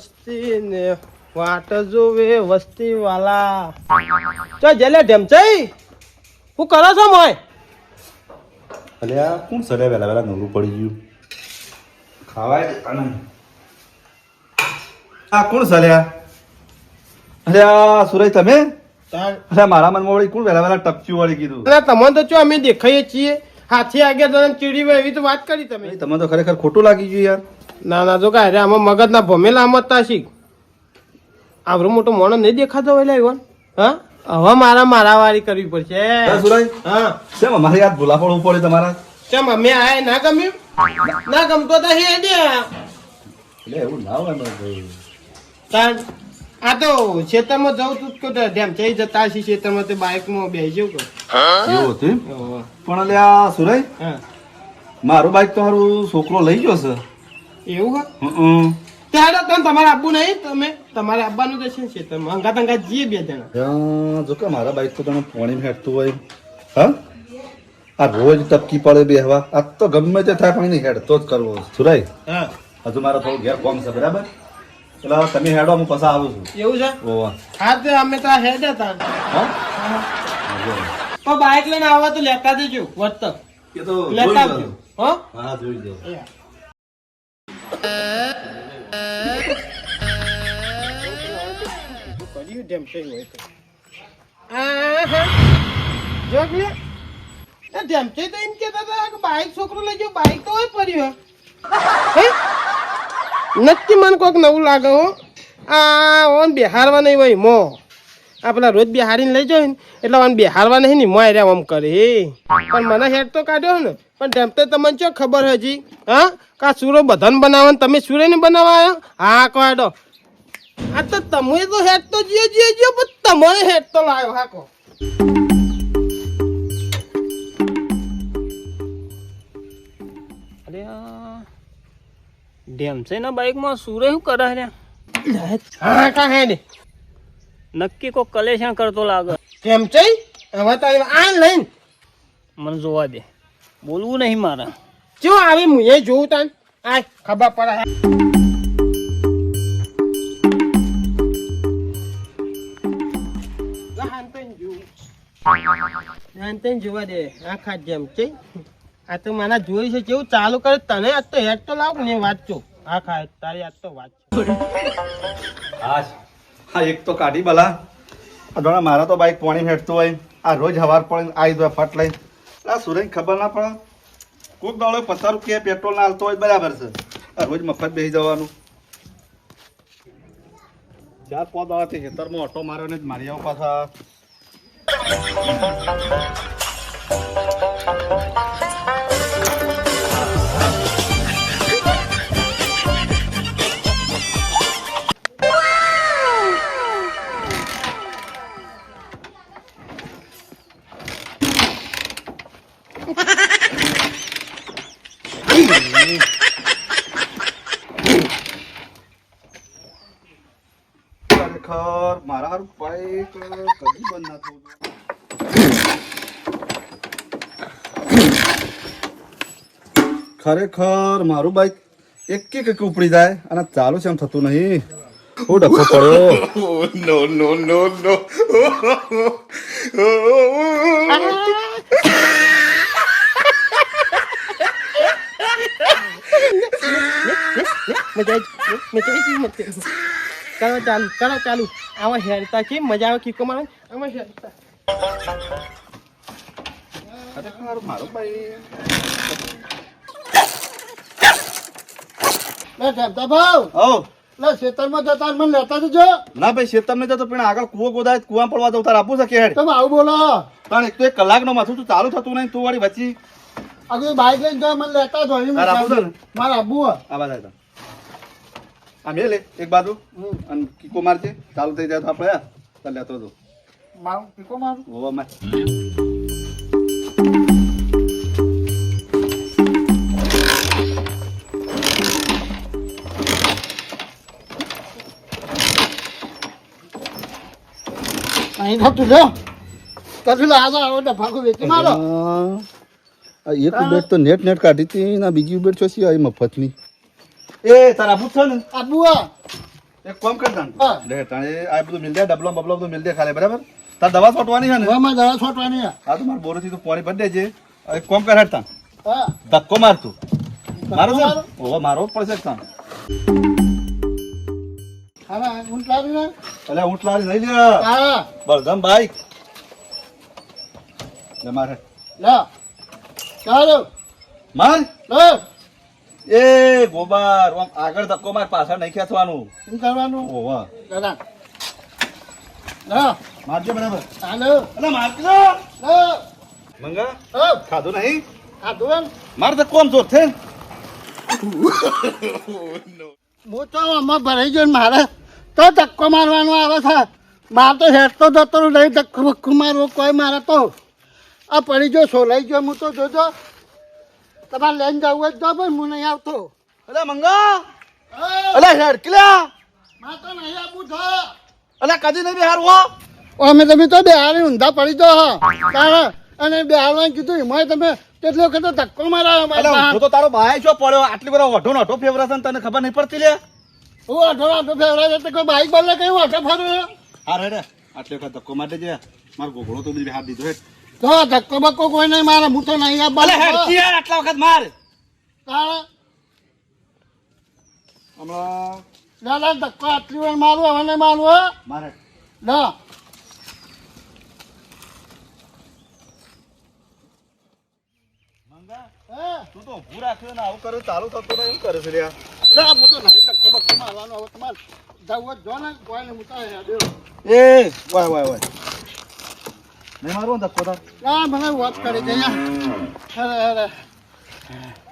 વસ્તી ને વાટ જોવે વસ્તી વાલા ચો જેલે ઢેમચઈ હું કરો છો મોય અલ્યા કોણ સડ્યા વેલા વેલા નવરું પડી ગયું ખાવાય આનંદ આ કોણ સડ્યા અલ્યા સુરજ તમે અલ્યા મારા મનમાં વળી કોણ વેલા વેલા ટપચ્યું વળી કીધું અરે તમને તો ચો અમે દેખાઈએ છીએ હાથી આગળ તને ચીડી હોય એવી તો વાત કરી તમે તમને તો ખરેખર ખોટું લાગી ગયું યાર ના ના જો કાંઈ આમાં મગજના ભમેલા આમતતા શીખ આવડો મોટો મોણો નહીં દેખાતો હોય ઈવન હા હવે મારા વાળી કરવી પડશે સુરજ હા કેમ અમારી યાદ ભૂલા પડવું પડે તમારા કેમ અમે આયા ના ગમ્યું ના ગમતો તો હે દે એટલે એવું ના હોય ભાઈ તાન આ તો ખેતરમાં જવું તું કે ડેમ થઈ જતા હશે ખેતરમાં તે બાઇકમાં બેસી જવું કે એવું હતું એમ? પણ અલ્યા સુરજ હા મારું બાઈક તો મારું છોકરો લઈ ગયો છે એવું હા હમ. ત્યારે તમે તમારે આપવું નહીં તમે તમારે આપવાનું તો છે ખેતરમાં અંગા જઈએ બે જણા જો કે મારા બાઈક તો તમે પાણી હેઠતું હોય હા આ રોજ ટપકી પડે બેહવા આ તો ગમે તે થાય પણ હેડતો જ કરવો સુરાય હા હજુ મારો થોડું ઘેર કોમ છે બરાબર એટલે તમે હેડો હું પછી આવું છું એવું છે ઓવા હા તે અમે તો આ હેડ હતા હા પણ બાઇક લઈને આવવા તો લેતા દેજો વર્તક એ તો લેતા જોઈ આવજો જજો. હો હા જોઈ દો છોકરો લઈ જાવ બાઈક તો હોય પડ્યું નક્કી મને કોઈક નવું લાગે હો આ ઓન બિહારવા નહીં હોય મો આ પેલા રોજ બિહારીને લઈ જાવ ને એટલે ઓન બિહારવા નહીં ને મો રે આમ કરે પણ મને હેડ તો કાઢ્યો ને પણ તેમ તો તમને શું ખબર હજી હા કા સુરો બધાને બનાવવા તમે સુરે ને બનાવવા હા કાઢો આ તો તમે તો હેડ તો જીઓ પણ તમારે હેડ તો લાવ્યો હા કો અરે ડેમ છે ને બાઈકમાં સુરે શું કરે રે હા કા હે ને નક્કી કોઈ કલેશન કરતો લાગે કેમ છે હવે તારે આ લઈને મને જોવા દે બોલવું નહીં મારે જો આવી હું એ જોઉં તાન આ ખબર પડે જોવા દે આખા જેમ છે આ તો મને જોઈ છે કેવું ચાલુ કરે તને આજ તો હેડ તો લાવ ને વાંચજો આખા તારી આજ તો વાંચ હા એક તો કાઢી બલા અડોણા મારા તો બાઈક પાણી હેઠતું હોય આ રોજ હવાર પડે આવી દો ફટ લઈને આ સુરેશ ખબર ના પડે કોઈક દાડો 50 રૂપિયા પેટ્રોલ ના હાલતો હોય બરાબર છે આ રોજ મફત બેસી જવાનું 4-5 દાડાથી ખેતરમાં ઓટો માર્યો ને જ મારી આવું પાછા ખરેખર મારા બાઈક કદી બંધ ના થયું ખરેખર મારું બાઈક એક ઉપડી જાય અને ચાલુ છે એમ થતું નહીં હું ડખો પડ્યો નો નો નો નો ચાલુ આમાં હેરતા છે મજા આવે કીકો મારે આમાં હેરતા ખરેખર મારું બાઈક ખેતરમાં જતા મને લેતા જજો ના ભાઈ શેતર ને જતો પણ આગળ કુવો ગોદાય કુવા પડવા જવું તારે આપવું છે કે હેડ તમે આવું બોલો પણ એક તો 1 કલાકનો માથું તું ચાલુ થતું નહીં તું વાળી વચ્ચી આગળ બાઈક લઈને મને લેતા જ હોય તારે આપવું છે ને મારે આબુ આ બાજુ આ મેલે એક બાજુ અને કીકો મારજે ચાલુ થઈ જાય તો આપણે ચાલ લેતો હતો મારું કીકો મારું હોવા માં અહીં થતું લ્યો કશું આજે આવો ડફાકો વેચી મારો આ એક ઉબેટ તો નેટ કાઢી હતી ને બીજી ઉબેટ ચોસી આવી મફતની એ તારા આપું છે ને આબુ એક કામ કર તાણ હા. લે તાણે આ બધું મિલ દે ડબલો બબલો બધું મિલ દે ખાલી બરાબર તાર દવા છોટવાની છે ને હવે મારે દવા છોટવાની છે. હા તો મારે બોરોથી તું પાણી ભરી દેજે એક કામ કર હેડ તાણ હા ધક્કો માર તું મારો છે મારો? ઓહો મારો જ પડશે તાણ હા ઊંટ લાવી ને એટલે ઊંટ લાવી લઈ લે હા બળધમ બાઈક લે મારે લો ચાલો માર લો એ ગોબર આમ આગળ ધક્કો માર પાછળ નહીં ખેંચવાનું શું કરવાનું ઓહો દાદા લો મારજો બરાબર ચાલો અલે મારજો લો મંગા ઓ ખાધું નહીં આ દુવાન માર ધક્કો આમ જોર છે હું તો આમાં ભરાઈ ગયો ને મારે તો ધક્કો મારવાનો આવે છે મારે તો હેઠતો જતો નહીં ધક્કો બક્કો મારવો કોઈ મારે તો આ પડી ગયો સોલાઈ ગયો હું તો જોજો તમારે લઈને જવું હોય તો જાઓ ભાઈ હું નહીં આવતો અલે મંગા હા, અલે હેડ કિલ્લા મારે તો નહીં આવવું છો અલે કદી નહીં બિહાર હો અમે તમે તો બેહારી ઊંધા પડી દો તારે અને બેહારવાનું કીધું એમાં તમે કેટલો વખત ધક્કો માર્યો અલે મારા હું તો તારો ભાઈ છો પડ્યો આટલી બધા ઓઢો નોઢો ફેવરા છે ને તને ખબર નહીં પડતી લે હું અઠો ફેવરાય તો કોઈ બાઈક બદલે કઈ અઠો ફરું હા રે આટલી વખત ધક્કો મારી દેજે મારો ગોગળો તો બધી બિહાર દીધો હે તો ધક્કો બક્કો કોઈ નહીં મારે હું તો નહીં અલે હેડ આવવાનું યાર આટલા વખત માર તારે હમણાં દાદા ધક્કો આટલી વાર મારું હવે નહીં મારું હો મારે લો મંગા હે તું તો ઊભું રાખ્યો ને આવું કરે ચાલુ થતું નહીં એમ કરે છે લ્યા ના હું તો નહીં ધક્કો બક્કો મારવાનો હવે તમારે જવું જ જો ને કોઈ ને હું તો હેડ્યો એ વાય વાય વાય નહીં મારવો ને ધક્કો તાર ના મને વાત કરી દે હેરે હેરે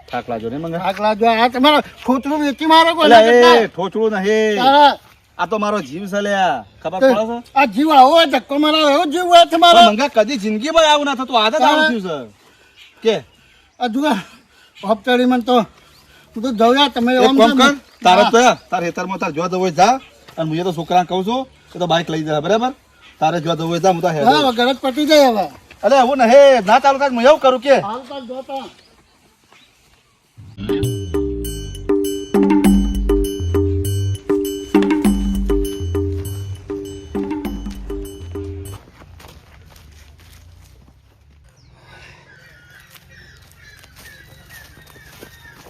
થાક લાજો ને મંગા આગલા જો આ તમારો ખોતરું વેચી મારો કોઈ અલે ના એ ઠોચડું નહીં તારા આ તો મારો જીવ છે લ્યા ખબર પડે છે આ જીવ આવો હોય ધક્કો મારો એવો જીવ હોય તમારો પણ મંગા કદી જિંદગીમાં આવું ના થતું આદત આવું થયું છે કે આ જુઓ હપ્તાડી મને તો હું તો જઉં યાર તમે એક આમ કામ છે કર ને. તારે હા. તો તાર હેતરમાં તાર જો દવો હોય જા અને હું તો છોકરાને કહું છું કે તો બાઈક લઈ જા બરાબર તારે જો દવો હોય જા હું તો હેડ હા વગર જ પટી જાય હવે અલે હું નહીં ના ચાલુ થાય હું એવું કરું કે હાલ તો જોતા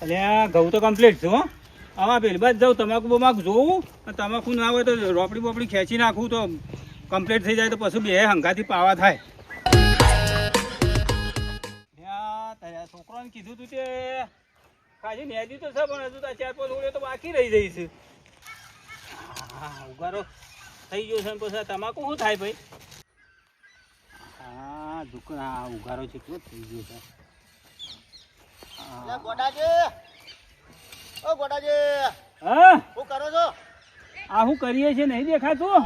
અલ્યા ઘઉં તો કમ્પ્લીટ છે હો આમાં પેલી બાદ જાઉં તમાકુ બમાકુ જોવું અને તમાકુ ના હોય તો રોપડી બોપડી ખેંચી નાખું તો કમ્પ્લીટ થઈ જાય તો પછી બે હંગાથી પાવા થાય છોકરાને કીધું તું તે કાજી મેદી તો છે પણ હજુ તો 4-5 ઓળે તો બાકી રહી જઈ છે હા ઉગારો થઈ ગયો છે ને પછી આ તમાકુ શું થાય ભાઈ હા દુકાન હા ઉગારો જેટલો થઈ ગયો છે ગોડાજી ઓ ગોડાજી હા શું કરો છો આ શું કરીએ છીએ નહીં દેખાતું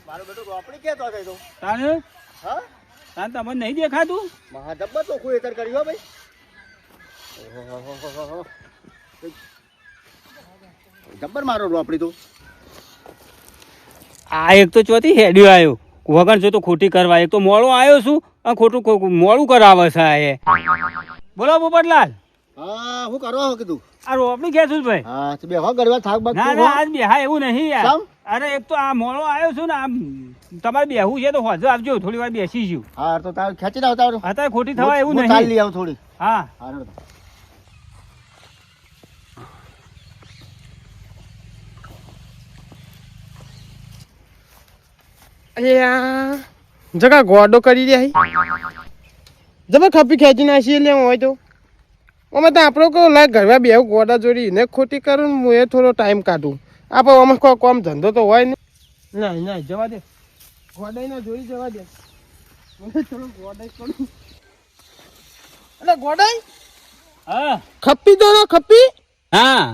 મારો બેટો રોપડી કેતો હતો તો તાને હા તાને તમને નહીં દેખાતું મહા જબ્બર તો કોઈ એતર કર્યો ભાઈ જબ્બર મારો રોપડી તો આ એક તો ચોથી હેડ્યો આવ્યો વગર જો તો ખોટી કરવા એક તો મોડો આવ્યો છું અને ખોટું મોડું કરાવે છે આ એ બોલો પોપટલાલ હા હું કરો કીધું આ રોપડી ખેંચું ભાઈ હા તો બે હો ગરવા થાક બાક ના ના આજ બેહા એવું નહીં યાર કેમ? અરે એક તો આ મોડો આવ્યો છું ને આમ તમારે બેહવું છે તો હોજો આવજો થોડી વાર બેસીશું હા તો તાર ખેંચી ના આવતા અત્યારે ખોટી થવા એવું ચાલ લઈ નહીં આવ થોડી હા હા હેડો. અલ્યા જગા ગોડો કરી દે જબર ખપી ખેંચી નાખી એટલે હોય તો અમે તો આપણો કહું લાગ ઘરમાં બે ગોડા જોડી ને ખોટી કરું ને હું એ થોડો ટાઈમ કાઢું આપણે અમે કોઈ કોમ ધંધો તો હોય નહીં ના ના જવા દે ગોડાઈ ના જોઈ જવા દે મને થોડો ગોડાઈ કરું એટલે ગોડાઈ હા ખપી દો ને ખપી હા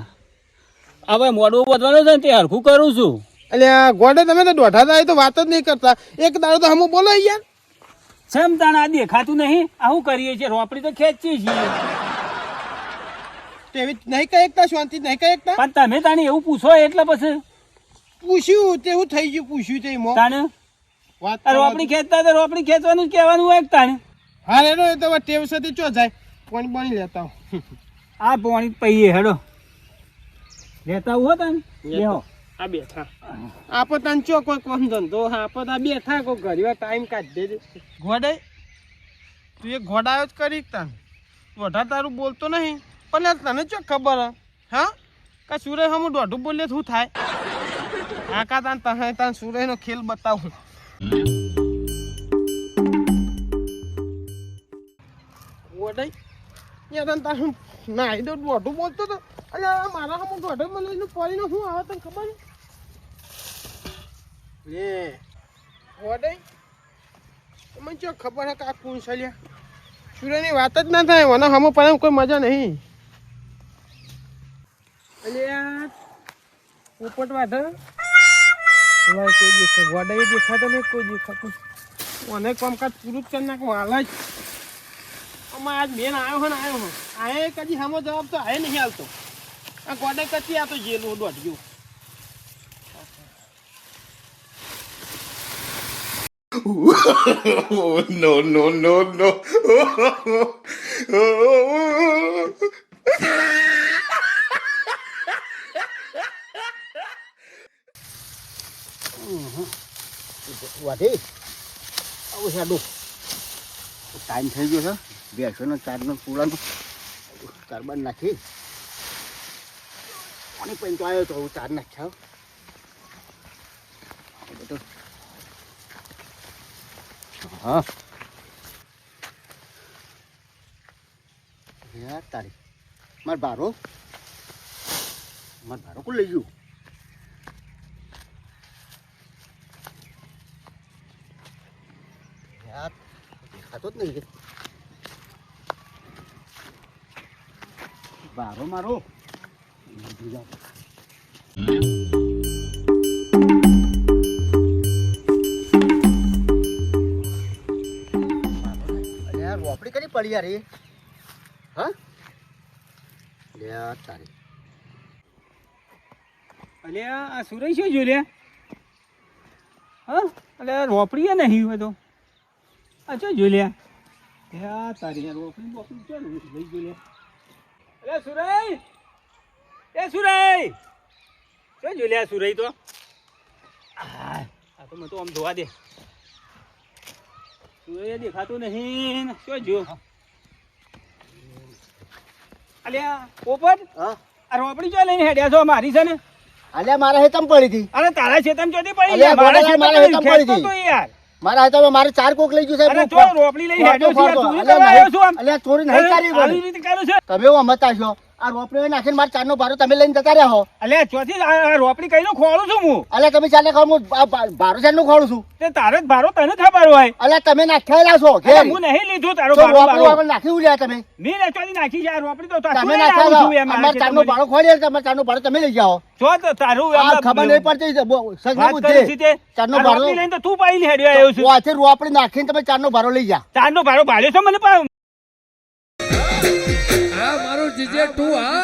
હવે મોડું વધવાનું છે ને તે હરખું કરું છું એટલે ગોડે તમે તો દોઢા થાય તો વાત જ નહીં કરતા એક દાડો તો હમું બોલો યાર સેમ તાણ આ દેખાતું નહીં આવું કરીએ છીએ રોપડી તો ખેંચીએ છીએ તેવી નહીં કહી એકતા શાંતિ નહીં કહી એકતા પણ તમે તાણી એવું પૂછો એટલે પછી પૂછ્યું તેવું થઈ ગયું પૂછ્યું તે મો તાણે વાત આ રોપડી ખેંચતા તો રોપડી ખેંચવાનું જ કહેવાનું હોય કે તાણે હા એનો એ તો ટેવ સાથે ચો જાય પાણી પાણી લેતા આવો. આ પાણી પહીએ હેડો લેતા આવું હો તને બેહો. આ બેઠા આપો તને ચો કોઈ કોમ ધંધો આપો આ બેઠા કોઈ ઘડીવાર ટાઈમ કાઢી દેજે ઘોડાઈ તું એ ઘોડાયો જ કરી તને વધારે તારું બોલતો નહીં પણ યાર તને ચો ખબર હે? હા કા સુરેશ હમ દોઢું બોલે શું થાય આ કા તાન સુરેશનો ખેલ બતાવું ઘોડાઈ યાર તારું ના દો દોઢું બોલતો તો અલ્યા મારા હમ દોઢું મને પડીને શું આવે તને ખબર લે ઘોડાઈ મને ચો ખબર હે કે આ કોણ છે લ્યા સૂર્યની વાત જ ના થાય મને હમો પણ કોઈ મજા નહીં અલ્યા પોપટ વાઢ કોઈ દેખા ગોડાઈ દેખાતો નહીં કોઈ દેખાતું મને કામકાજ પૂરું જ કરી નાખ હાલ જ આમાં આજ બેન આવ્યો હે ને આવ્યો હો આએ કદી હમો જવાબ તો આએ નહીં આવતો આ ગોડાઈ કચી આ તો જેલું દોઢ ગયું No, no, no, no. વાઢી આવું હેડું ટાઈમ થઈ ગયો છે બેસોનો ચારનો પૂરાનો કાર્બન નાખી પાણી પંચો આવ્યો તો હું ચાર નાખ્યા બધું હા યાર તારી માર બારો કોણ લઈ ગયું યાર દેખાતો જ નહીં બારો મારો રોપડી કરી પડી યાર એ હા લે તારી અલ્યા આ સુરેશ શું જોઈ લે હા અલ્યા રોપડીએ નહીં હોય તો આ ચો જોઈ લે તારી યાર રોપડી બોપડી ચાલુ લઈ જોઈ લે અલ્યા સુરેશ એ સુરેશ શું જોઈ લે આ સુરેશ તો આ તો મને તો આમ જોવા દે સુરેશ દેખાતું નહીં ને શું જો અલ્યા પોપટ હા આ રોપડી જો લઈને હેડ્યા છો મારી છે ને અલ્યા મારા હેતમ પડી હતી અરે તારા ખેતમ ચોથી પડી અલ્યા, મારા મારા ખેતમ હેતમ પડી ખેતમ હતી. તો યાર મારા હેતમ મારે ચાર કોક લઈ ગયું અરે સાહેબ તો રોપડી લઈને હેડ્યો છું યાર, ચોરી કરવા આવ્યો છું આમ. અલ્યા ચોરી નહીં કરી આવી બોલી. રીતે કર્યું છે તમે એવું મતા છો આ રોપડી નાખીને મારા ચારનો ભારો તમે લઈને જતા રહ્યા હો અલ્યા ચોથી આ રોપડી કઈનો ખોળું છું હું અલ્યા તમે ચારને ખાવ હું ભારો ચારનું ખોડું છું તે તારે જ ભારો તને ખબર હોય અલ્યા તમે નાખેલા છો અરે ઘેર હું નહીં લીધું તારો તો ભારો રોપડી ભારો આગળ નાખી ઉલ્યા તમે ની ને ચોથી નાખી છે આ રોપડી તો તમે તારું નાખ્યા છું એમ અમારા ચારનો ભારો ખોડી તમારા ચારનો ભારો તમે લઈ જાઓ જો તો તારું આ એમ ખબર નહીં પડતી સગની વાત બુદ્ધિ કરી છે તે ચારનો આ ભારો રોપડી લઈને તો તું પાઈ હેડ્યો આવ્યો છું વાથે રોપડી નાખીને તમે ચારનો ભારો લઈ જા તારનો ભારો ભાળ્યો છે મને પણ આ મારું જીજે તું હા